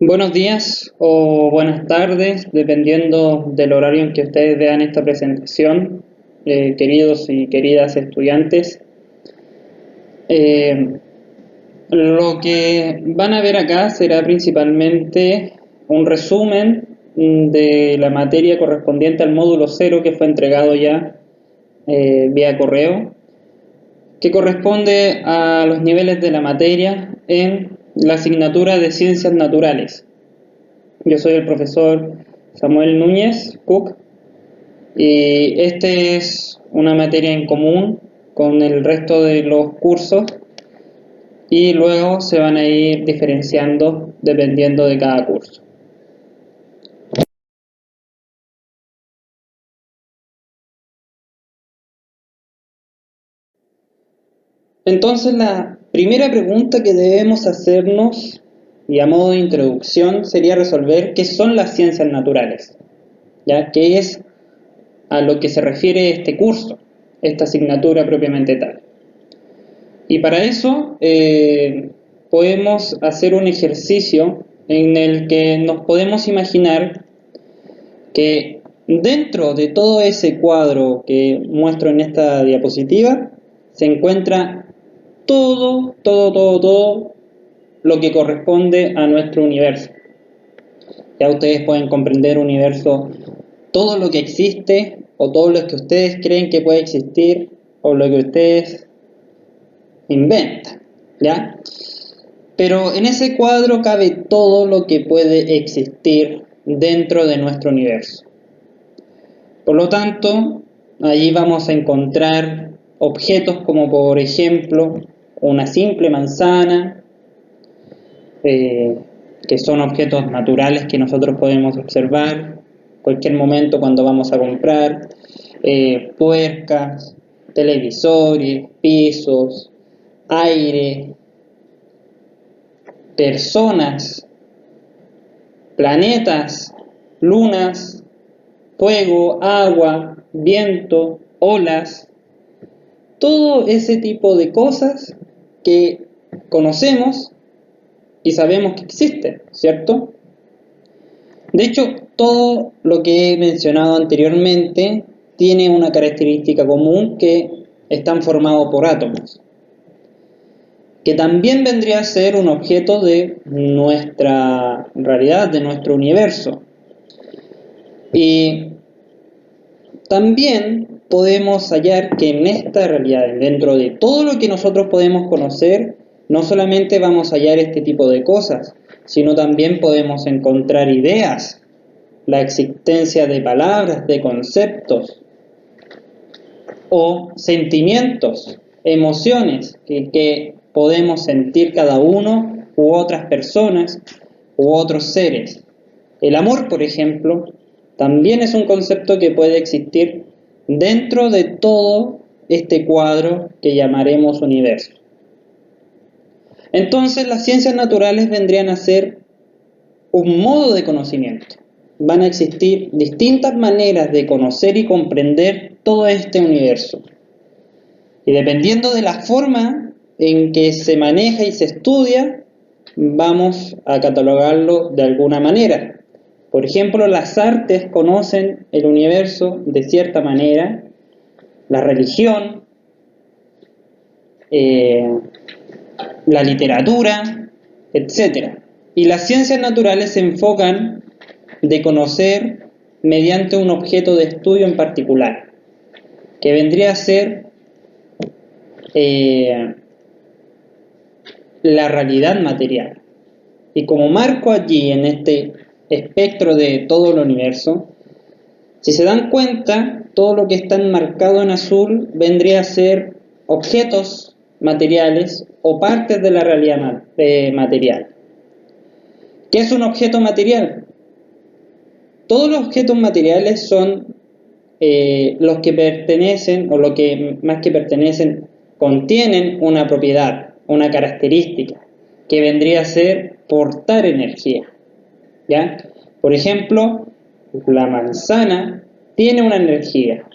Buenos días o buenas tardes, dependiendo del horario en que ustedes vean esta presentación, queridos y queridas estudiantes. Eh, lo que van a ver acá será principalmente un resumen de la materia correspondiente al módulo 0 que fue entregado ya vía correo, que corresponde a los niveles de la materia en la asignatura de Ciencias Naturales. Yo soy el profesor Samuel Núñez Cook y este es una materia en común con el resto de los cursos y luego se van a ir diferenciando dependiendo de cada curso. Entonces la primera pregunta que debemos hacernos, y a modo de introducción, sería resolver qué son las ciencias naturales, ¿ya? ¿Qué es a lo que se refiere este curso, esta asignatura propiamente tal? Y para eso podemos hacer un ejercicio en el que nos podemos imaginar que dentro de todo ese cuadro que muestro en esta diapositiva se encuentra todo lo que corresponde a nuestro universo. Ya ustedes pueden comprender universo, todo lo que existe o todo lo que ustedes creen que puede existir o lo que ustedes inventan, ¿ya? Pero en ese cuadro cabe todo lo que puede existir dentro de nuestro universo. Por lo tanto, allí vamos a encontrar objetos como por ejemplo una simple manzana, que son objetos naturales que nosotros podemos observar en cualquier momento cuando vamos a comprar, puercas, televisores, pisos, aire, personas, planetas, lunas, fuego, agua, viento, olas, todo ese tipo de cosas que conocemos y sabemos que existen, ¿cierto? De hecho, todo lo que he mencionado anteriormente tiene una característica común, que están formados por átomos, que también vendría a ser un objeto de nuestra realidad, de nuestro universo. Y también podemos hallar que en esta realidad, dentro de todo lo que nosotros podemos conocer, no solamente vamos a hallar este tipo de cosas, sino también podemos encontrar ideas, la existencia de palabras, de conceptos, o sentimientos, emociones que podemos sentir cada uno u otras personas u otros seres. El amor, por ejemplo, también es un concepto que puede existir dentro de todo este cuadro que llamaremos universo. Entonces, las ciencias naturales vendrían a ser un modo de conocimiento. Van a existir distintas maneras de conocer y comprender todo este universo. Y dependiendo de la forma en que se maneja y se estudia, vamos a catalogarlo de alguna manera. Por ejemplo, las artes conocen el universo de cierta manera, la religión, la literatura, etc. Y las ciencias naturales se enfocan de conocer mediante un objeto de estudio en particular, que vendría a ser la realidad material. Y como marco allí en este espectro de todo el universo, si se dan cuenta, todo lo que está enmarcado en azul vendría a ser objetos materiales o partes de la realidad material. ¿Qué es un objeto material? Todos los objetos materiales son los que pertenecen, o lo que más que pertenecen, contienen una propiedad, una característica, que vendría a ser portar energía, ¿ya? Por ejemplo, la manzana tiene una energía.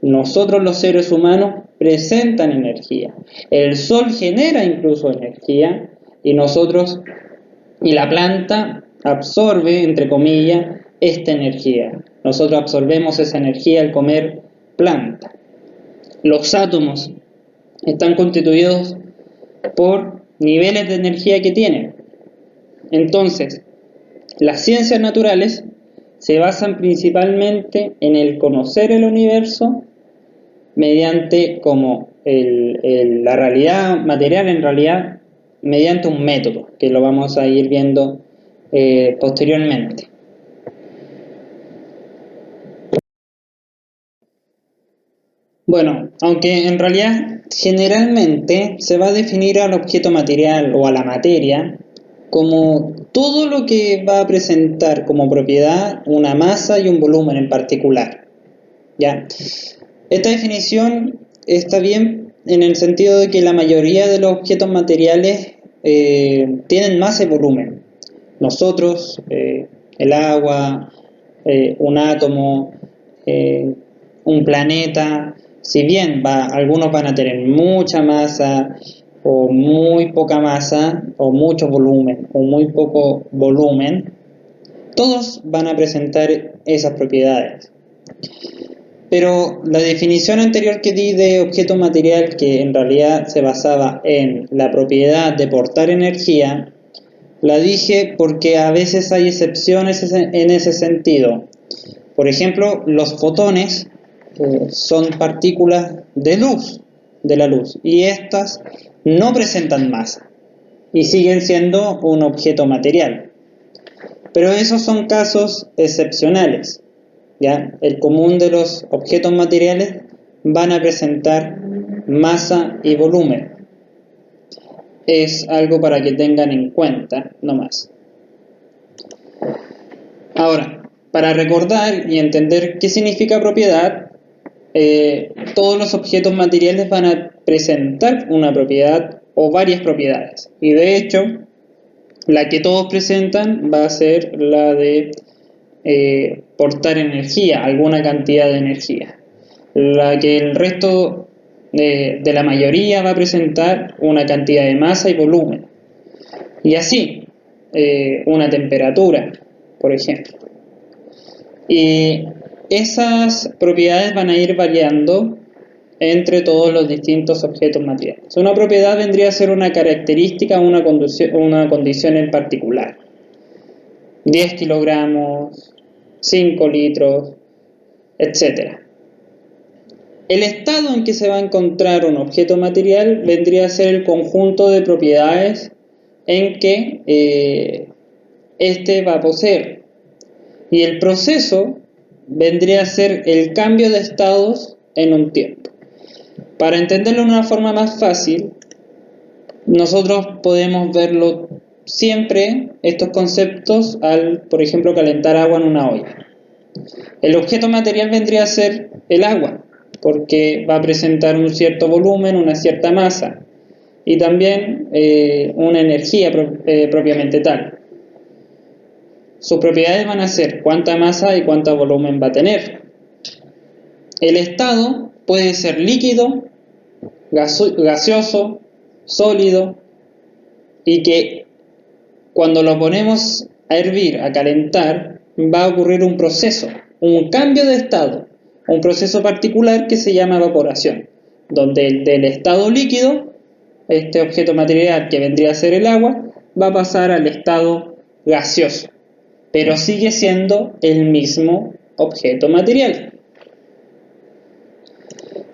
Nosotros los seres humanos presentan energía. El sol genera incluso energía y la planta absorbe, entre comillas, esta energía. Nosotros absorbemos esa energía al comer planta. Los átomos están constituidos por niveles de energía que tienen. Entonces, las ciencias naturales se basan principalmente en el conocer el universo mediante como la realidad material, en realidad, mediante un método, que lo vamos a ir viendo posteriormente. Bueno, aunque en realidad generalmente se va a definir al objeto material o a la materia como todo lo que va a presentar como propiedad una masa y un volumen en particular. ¿Ya? Esta definición está bien en el sentido de que la mayoría de los objetos materiales tienen masa y volumen. Nosotros, el agua, un átomo, un planeta, si bien algunos van a tener mucha masa o muy poca masa o mucho volumen o muy poco volumen, todos van a presentar esas propiedades. Pero la definición anterior que di de objeto material, que en realidad se basaba en la propiedad de portar energía, la dije porque a veces hay excepciones en ese sentido. Por ejemplo, los fotones son partículas de luz, de la luz, y estas no presentan masa y siguen siendo un objeto material. Pero esos son casos excepcionales. ¿Ya? El común de los objetos materiales van a presentar masa y volumen. Es algo para que tengan en cuenta, no más. Ahora, para recordar y entender qué significa propiedad, todos los objetos materiales van a presentar una propiedad o varias propiedades. Y de hecho, la que todos presentan va a ser la de portar energía, alguna cantidad de energía. La que el resto de la mayoría va a presentar una cantidad de masa y volumen. Y así, una temperatura, por ejemplo. Y esas propiedades van a ir variando entre todos los distintos objetos materiales. Una propiedad vendría a ser una característica o una condición en particular. 10 kilogramos, 5 litros, etc. El estado en que se va a encontrar un objeto material vendría a ser el conjunto de propiedades en que éste va a poseer. Y el proceso vendría a ser el cambio de estados en un tiempo. Para entenderlo de una forma más fácil, nosotros podemos verlo siempre, estos conceptos, al, por ejemplo, calentar agua en una olla. El objeto material vendría a ser el agua, porque va a presentar un cierto volumen, una cierta masa, y también una energía propiamente tal. Sus propiedades van a ser cuánta masa y cuánto volumen va a tener. El estado puede ser líquido, gaseoso, sólido, y que cuando lo ponemos a hervir, a calentar, va a ocurrir un proceso, un cambio de estado, un proceso particular que se llama evaporación, donde del estado líquido, este objeto material que vendría a ser el agua, va a pasar al estado gaseoso, pero sigue siendo el mismo objeto material.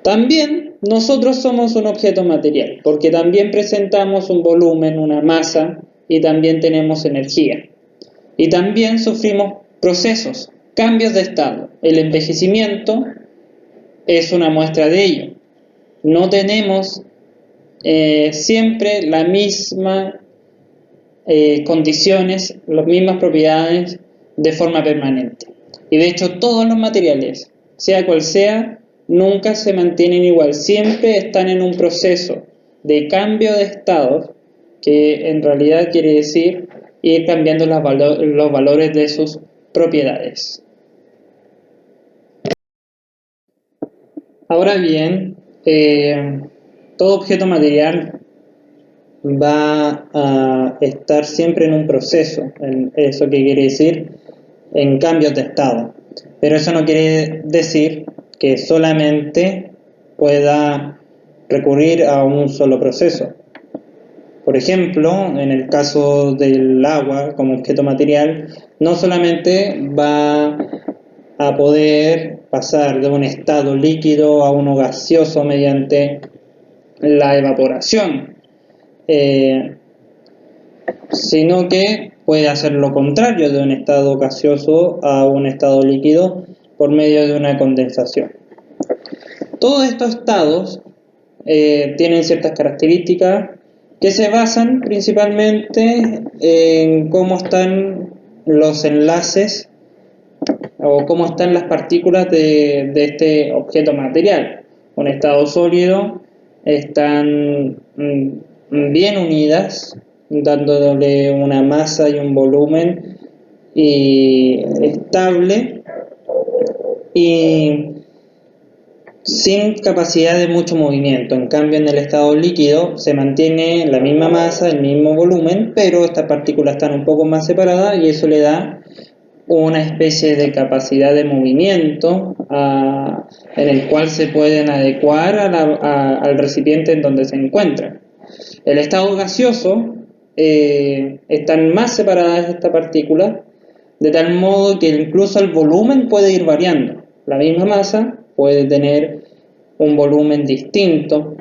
También nosotros somos un objeto material, porque también presentamos un volumen, una masa, y también tenemos energía. Y también sufrimos procesos, cambios de estado. El envejecimiento es una muestra de ello. No tenemos siempre las mismas condiciones, las mismas propiedades de forma permanente. Y de hecho todos los materiales, sea cual sea, nunca se mantienen igual, siempre están en un proceso de cambio de estados, que en realidad quiere decir ir cambiando los valores de sus propiedades. Ahora bien, todo objeto material va a estar siempre en un proceso. ¿Eso qué quiere decir? En cambios de estado. Pero eso no quiere decir que solamente pueda recurrir a un solo proceso. Por ejemplo, en el caso del agua como objeto material, no solamente va a poder pasar de un estado líquido a uno gaseoso mediante la evaporación, sino que puede hacer lo contrario de un estado gaseoso a un estado líquido por medio de una condensación. Todos estos estados tienen ciertas características que se basan principalmente en cómo están los enlaces o cómo están las partículas de este objeto material. Un estado sólido están bien unidas, dándole una masa y un volumen estable y sin capacidad de mucho movimiento. En cambio, en el estado líquido se mantiene la misma masa, el mismo volumen, pero estas partículas están un poco más separadas y eso le da una especie de capacidad de movimiento en el cual se pueden adecuar al recipiente en donde se encuentran. El estado gaseoso están más separadas estas partículas, de tal modo que incluso el volumen puede ir variando. La misma masa puede tener un volumen distinto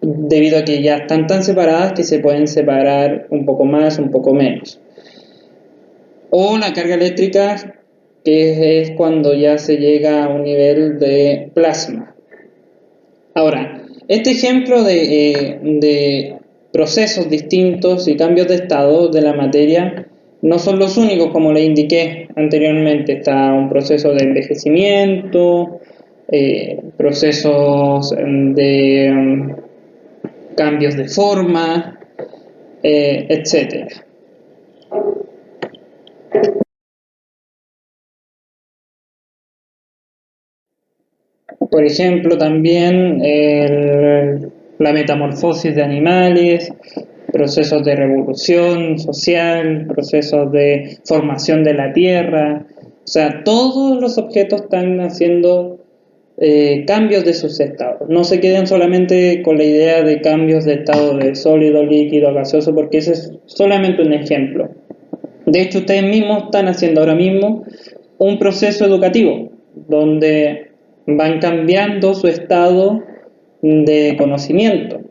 debido a que ya están tan separadas que se pueden separar un poco más, un poco menos. O la carga eléctrica, que es cuando ya se llega a un nivel de plasma. Ahora, este ejemplo de procesos distintos y cambios de estado de la materia no son los únicos, como le indiqué anteriormente. Está un proceso de envejecimiento, procesos de cambios de forma, etc. Por ejemplo, también la metamorfosis de animales, procesos de revolución social, procesos de formación de la Tierra. O sea, todos los objetos están haciendo cambios de sus estados. No se queden solamente con la idea de cambios de estado de sólido, líquido, gaseoso, porque ese es solamente un ejemplo. De hecho, ustedes mismos están haciendo ahora mismo un proceso educativo donde van cambiando su estado de conocimiento.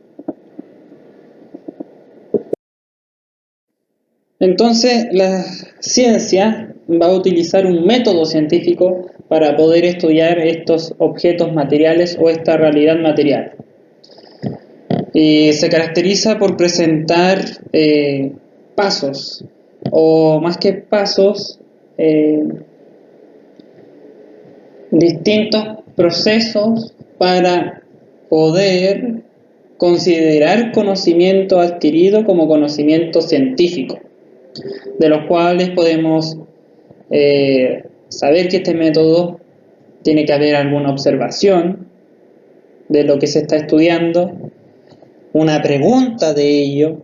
Entonces, la ciencia va a utilizar un método científico para poder estudiar estos objetos materiales o esta realidad material. Y se caracteriza por presentar pasos, o más que pasos, distintos procesos para poder considerar conocimiento adquirido como conocimiento científico, de los cuales podemos saber que este método tiene que haber alguna observación de lo que se está estudiando, una pregunta de ello,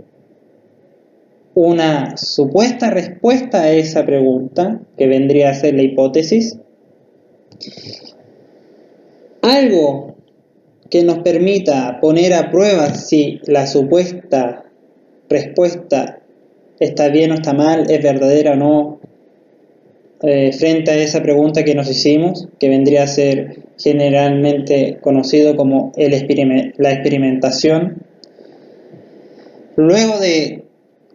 una supuesta respuesta a esa pregunta, que vendría a ser la hipótesis, algo que nos permita poner a prueba si la supuesta respuesta está bien o está mal, es verdadera o no, frente a esa pregunta que nos hicimos, que vendría a ser generalmente conocido como la experimentación. Luego de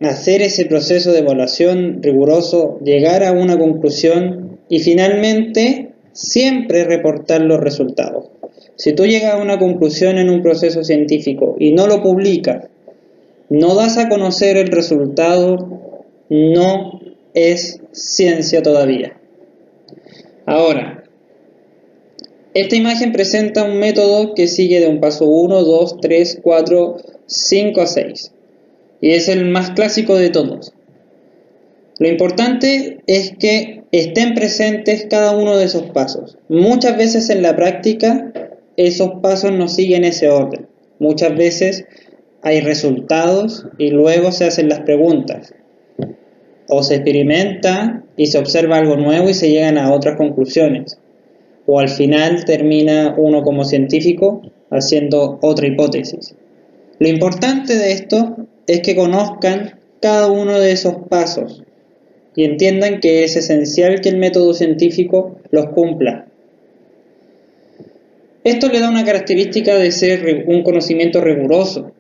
hacer ese proceso de evaluación riguroso, llegar a una conclusión y finalmente siempre reportar los resultados. Si tú llegas a una conclusión en un proceso científico y no lo publicas, no das a conocer el resultado, no es ciencia todavía. Ahora, esta imagen presenta un método que sigue de un paso 1, 2, 3, 4, 5 a 6. Y es el más clásico de todos. Lo importante es que estén presentes cada uno de esos pasos. Muchas veces en la práctica esos pasos no siguen ese orden. Muchas veces hay resultados y luego se hacen las preguntas. O se experimenta y se observa algo nuevo y se llegan a otras conclusiones. O al final termina uno como científico haciendo otra hipótesis. Lo importante de esto es que conozcan cada uno de esos pasos y entiendan que es esencial que el método científico los cumpla. Esto le da una característica de ser un conocimiento riguroso,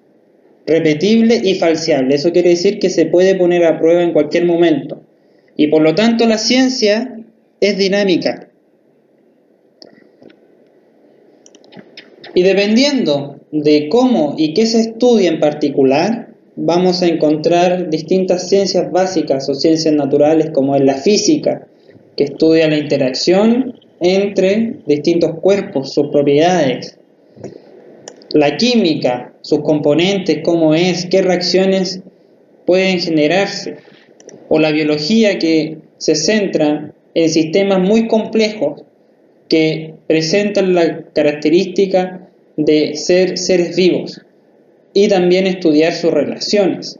repetible y falseable. Eso quiere decir que se puede poner a prueba en cualquier momento. Y por lo tanto la ciencia es dinámica. Y dependiendo de cómo y qué se estudia en particular, vamos a encontrar distintas ciencias básicas o ciencias naturales, como es la física, que estudia la interacción entre distintos cuerpos, sus propiedades. La química, sus componentes, cómo es, qué reacciones pueden generarse. O la biología, que se centra en sistemas muy complejos que presentan la característica de ser seres vivos, y también estudiar sus relaciones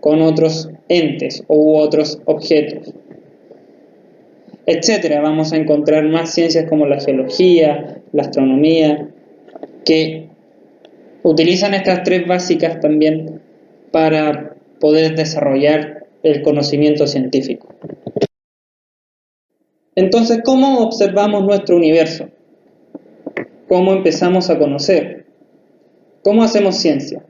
con otros entes u otros objetos, etcétera. Vamos a encontrar más ciencias como la geología, la astronomía, que utilizan estas tres básicas también para poder desarrollar el conocimiento científico. Entonces, ¿cómo observamos nuestro universo? ¿Cómo empezamos a conocer? ¿Cómo hacemos ciencia?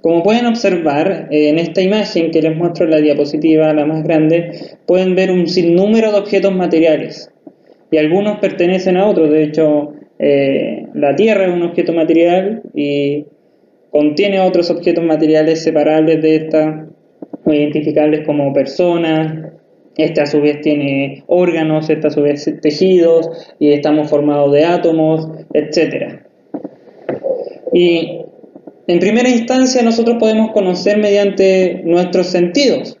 Como pueden observar en esta imagen que les muestro en la diapositiva, la más grande, pueden ver un sinnúmero de objetos materiales, y algunos pertenecen a otros. De hecho, la Tierra es un objeto material y contiene otros objetos materiales separables de esta, o identificables como personas. Este a su vez tiene órganos, este a su vez tejidos, y estamos formados de átomos, etc. Y en primera instancia nosotros podemos conocer mediante nuestros sentidos: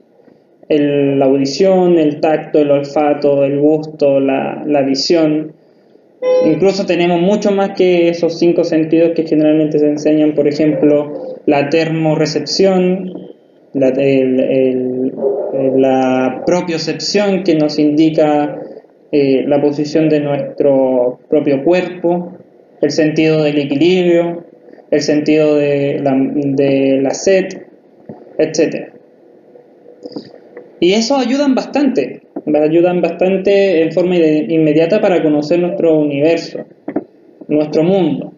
la audición, el tacto, el olfato, el gusto, la visión. Incluso tenemos mucho más que esos 5 sentidos que generalmente se enseñan. Por ejemplo, la termorrecepción, la propiocepción, que nos indica la posición de nuestro propio cuerpo, el sentido del equilibrio, el sentido de la sed, etc. Y eso ayudan bastante en forma inmediata para conocer nuestro universo, nuestro mundo.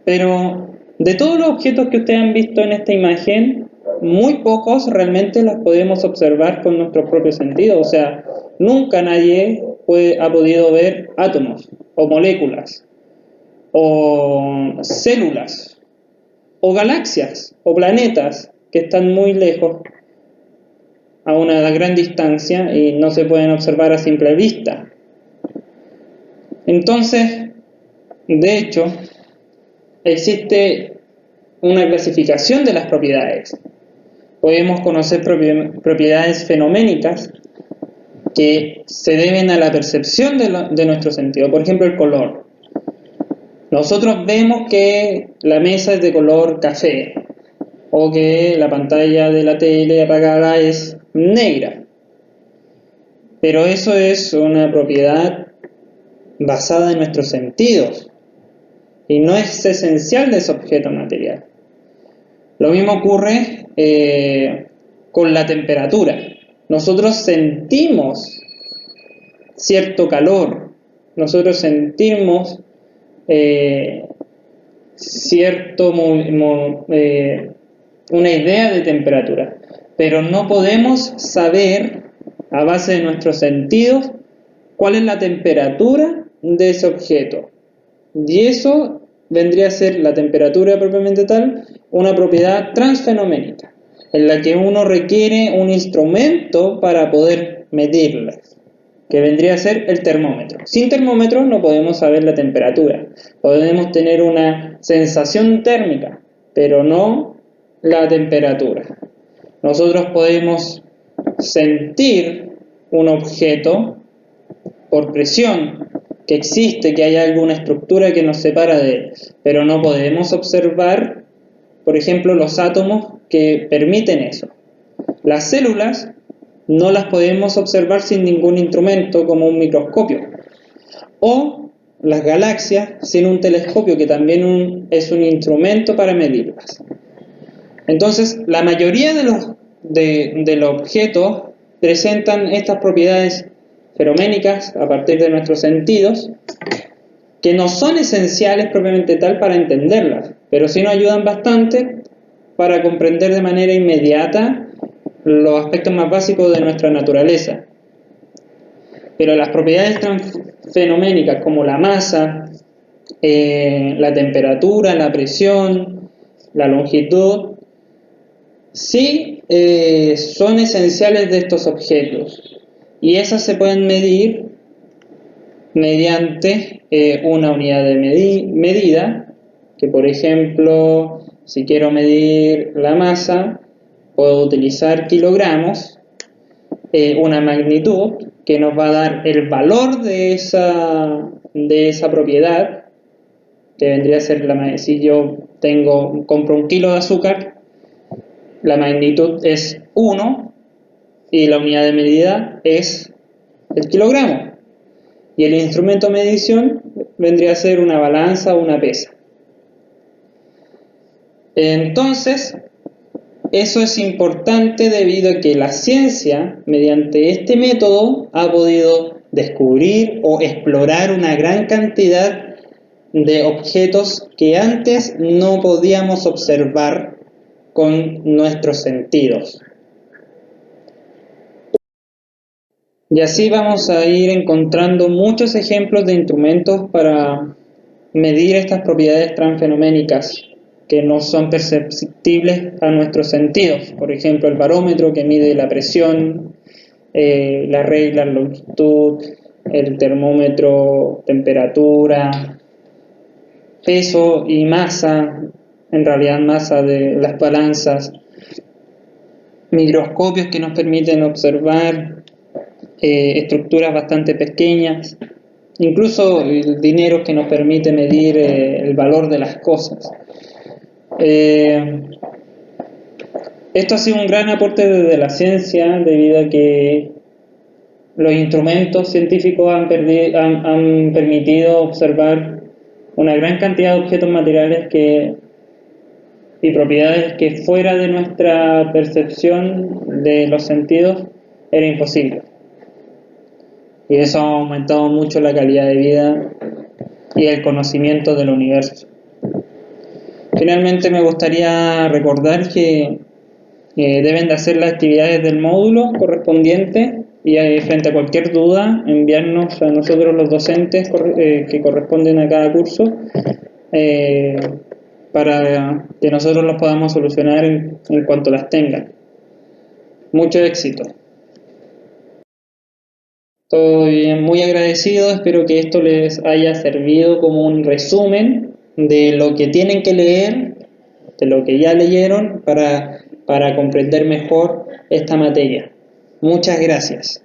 Pero de todos los objetos que ustedes han visto en esta imagen, muy pocos realmente los podemos observar con nuestros propios sentidos. O sea, nunca nadie ha podido ver átomos, o moléculas, o células, o galaxias, o planetas que están muy lejos, a una gran distancia, y no se pueden observar a simple vista. Entonces, de hecho, existe una clasificación de las propiedades. Podemos conocer propiedades fenoménicas que se deben a la percepción de nuestro sentido. Por ejemplo, el color. Nosotros vemos que la mesa es de color café, o que la pantalla de la tele apagada es negra. Pero eso es una propiedad basada en nuestros sentidos y no es esencial de ese objeto material. Lo mismo ocurre con la temperatura. Nosotros sentimos cierto calor, nosotros sentimos una idea de temperatura, pero no podemos saber a base de nuestros sentidos cuál es la temperatura de ese objeto. Y eso vendría a ser la temperatura propiamente tal, una propiedad transfenoménica, en la que uno requiere un instrumento para poder medirla, que vendría a ser el termómetro. Sin termómetro no podemos saber la temperatura. Podemos tener una sensación térmica, pero no la temperatura. Nosotros podemos sentir un objeto por presión, que existe, que hay alguna estructura que nos separa de él, pero no podemos observar por ejemplo, los átomos que permiten eso. Las células no las podemos observar sin ningún instrumento como un microscopio. O las galaxias sin un telescopio, que también es un instrumento para medirlas. Entonces, la mayoría de los objetos presentan estas propiedades feroménicas a partir de nuestros sentidos, que no son esenciales propiamente tal para entenderlas, pero sí nos ayudan bastante para comprender de manera inmediata los aspectos más básicos de nuestra naturaleza. Pero las propiedades fenoménicas como la masa, la temperatura, la presión, la longitud, sí son esenciales de estos objetos, y esas se pueden medir mediante una unidad de medida, que por ejemplo, si quiero medir la masa, puedo utilizar kilogramos, una magnitud que nos va a dar el valor de esa propiedad, que vendría a ser si yo compro un kilo de azúcar, la magnitud es 1 y la unidad de medida es el kilogramo. Y el instrumento de medición vendría a ser una balanza o una pesa. Entonces, eso es importante debido a que la ciencia, mediante este método, ha podido descubrir o explorar una gran cantidad de objetos que antes no podíamos observar con nuestros sentidos. Y así vamos a ir encontrando muchos ejemplos de instrumentos para medir estas propiedades transfenoménicas que no son perceptibles a nuestros sentidos. Por ejemplo, el barómetro, que mide la presión, la regla, la longitud, el termómetro, temperatura, peso y masa, en realidad masa de las balanzas, microscopios que nos permiten observar estructuras bastante pequeñas, incluso el dinero que nos permite medir el valor de las cosas. Esto ha sido un gran aporte desde la ciencia, debido a que los instrumentos científicos han permitido observar una gran cantidad de objetos materiales y propiedades que fuera de nuestra percepción de los sentidos era imposible. Y eso ha aumentado mucho la calidad de vida y el conocimiento del universo. Finalmente me gustaría recordar que deben de hacer las actividades del módulo correspondiente y frente a cualquier duda enviarnos a nosotros los docentes que corresponden a cada curso para que nosotros los podamos solucionar en cuanto las tengan. Mucho éxito. Estoy muy agradecido, espero que esto les haya servido como un resumen de lo que tienen que leer, de lo que ya leyeron para comprender mejor esta materia. Muchas gracias.